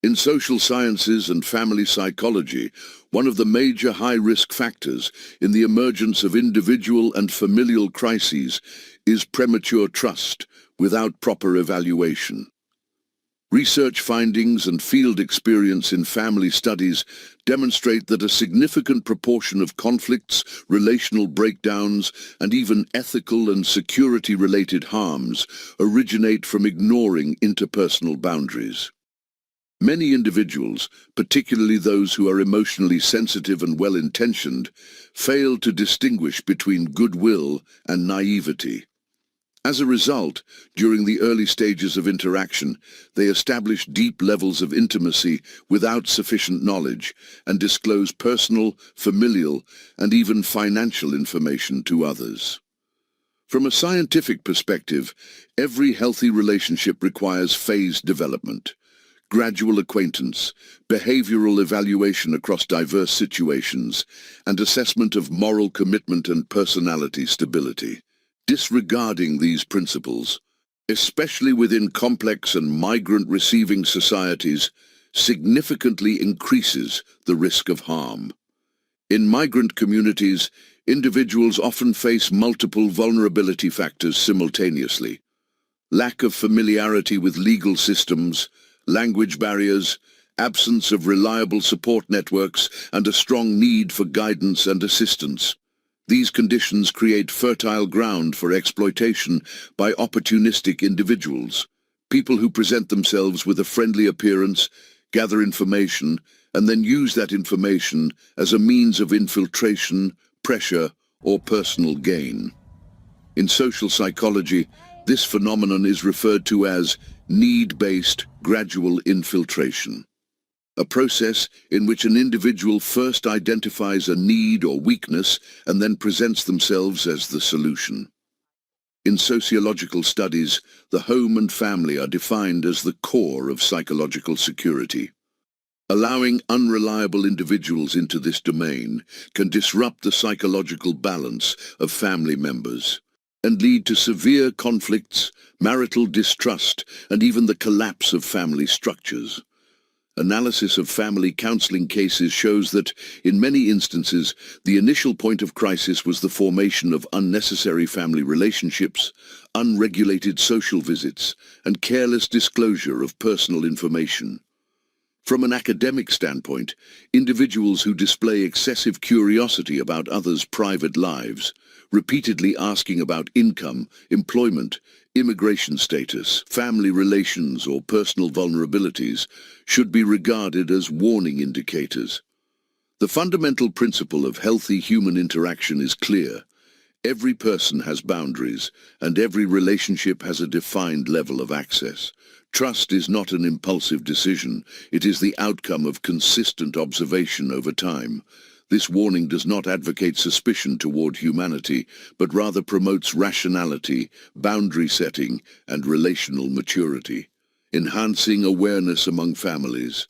In social sciences and family psychology, one of the major high-risk factors in the emergence of individual and familial crises is premature trust without proper evaluation. Research findings and field experience in family studies demonstrate that a significant proportion of conflicts, relational breakdowns, and even ethical and security-related harms originate from ignoring interpersonal boundaries. Many individuals, particularly those who are emotionally sensitive and well-intentioned, fail to distinguish between goodwill and naivety. As a result, during the early stages of interaction, they establish deep levels of intimacy without sufficient knowledge and disclose personal, familial, and even financial information to others. From a scientific perspective, every healthy relationship requires phased development. Gradual acquaintance, behavioral evaluation across diverse situations, and assessment of moral commitment and personality stability. Disregarding these principles, especially within complex and migrant-receiving societies, significantly increases the risk of harm. In migrant communities, individuals often face multiple vulnerability factors simultaneously. Lack of familiarity with legal systems, language barriers, absence of reliable support networks, and a strong need for guidance and assistance. These conditions create fertile ground for exploitation by opportunistic individuals, people who present themselves with a friendly appearance, gather information, and then use that information as a means of infiltration, pressure, or personal gain. In social psychology, this phenomenon is referred to as need-based gradual infiltration, a process in which an individual first identifies a need or weakness and then presents themselves as the solution. In sociological studies, the home and family are defined as the core of psychological security. Allowing unreliable individuals into this domain can disrupt the psychological balance of family members and lead to severe conflicts, marital distrust, and even the collapse of family structures. Analysis of family counseling cases shows that, in many instances, the initial point of crisis was the formation of unnecessary family relationships, unregulated social visits, and careless disclosure of personal information. From an academic standpoint, individuals who display excessive curiosity about others' private lives, repeatedly asking about income, employment, immigration status, family relations, or personal vulnerabilities, should be regarded as warning indicators. The fundamental principle of healthy human interaction is clear. Every person has boundaries, and every relationship has a defined level of access. Trust is not an impulsive decision, it is the outcome of consistent observation over time. This warning does not advocate suspicion toward humanity, but rather promotes rationality, boundary setting, and relational maturity, enhancing awareness among families.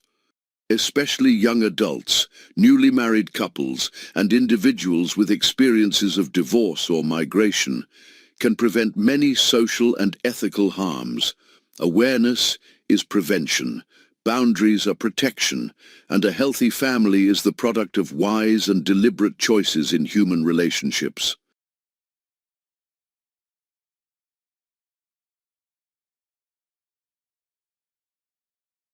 Especially young adults, newly married couples, and individuals with experiences of divorce or migration can prevent many social and ethical harms. Awareness is prevention, boundaries are protection, and a healthy family is the product of wise and deliberate choices in human relationships.